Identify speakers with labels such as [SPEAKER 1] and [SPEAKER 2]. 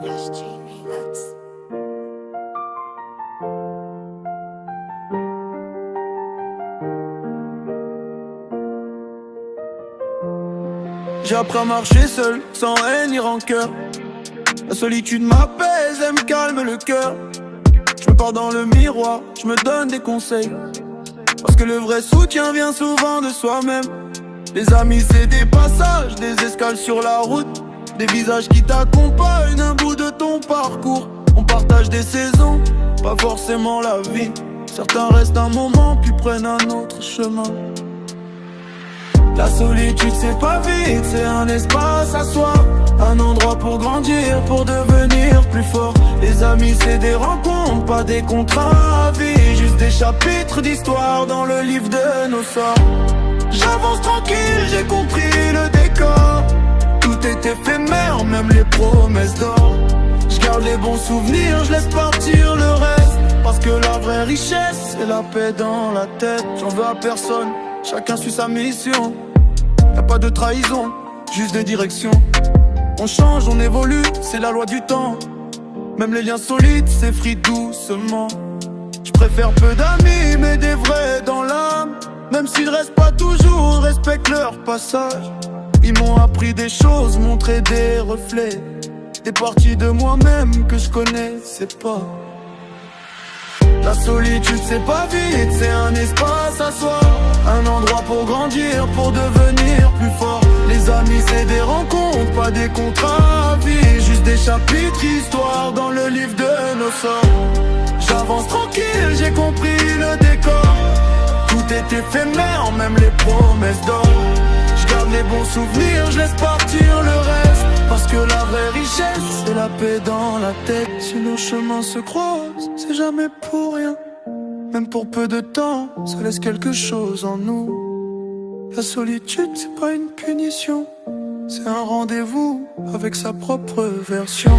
[SPEAKER 1] Flash Jamie Lux.
[SPEAKER 2] J'ai appris à marcher seul, sans haine ni rancœur. La solitude m'apaise, elle me calme le cœur. Je me pars dans le miroir, je me donne des conseils. Parce que le vrai soutien vient souvent de soi-même. Les amis c'est des passages, des escales sur la route. Des visages qui t'accompagnent, un bout de ton parcours. On partage des saisons, pas forcément la vie. Certains restent un moment, puis prennent un autre chemin. La solitude c'est pas vite, c'est un espace à soi. Un endroit pour grandir, pour devenir plus fort. Les amis c'est des rencontres, pas des contrats à vie. Juste des chapitres d'histoire dans le livre de nos sorts. J'avance tranquille, j'ai compris le décor. Tout est éphémère, même les promesses d'or. Je garde les bons souvenirs, je laisse partir le reste. Parce que la vraie richesse, c'est la paix dans la tête. J'en veux à personne, chacun suit sa mission. Y'a pas de trahison, juste des directions. On change, on évolue, c'est la loi du temps. Même les liens solides s'effritent doucement. Je préfère peu d'amis, mais des vrais dans l'âme. Même s'ils restent pas toujours, respecte leur passage. Ils m'ont appris des choses, montré des reflets. Des parties de moi-même que je connaissais pas. La solitude c'est pas vite, c'est un espace à soi. Un endroit pour grandir, pour devenir plus fort. Les amis c'est des rencontres, pas des contrats à vie. Juste des chapitres histoire dans le livre de nos sorts. J'avance tranquille, j'ai compris le décor. Tout est éphémère, même les promesses d'or. Je garde les bons souvenirs, je laisse partir le reste. Parce que la vraie richesse, c'est la paix dans la tête. Si nos chemins se croisent, c'est jamais pour rien. Même pour peu de temps, ça laisse quelque chose en nous. La solitude, c'est pas une punition, c'est un rendez-vous avec sa propre version.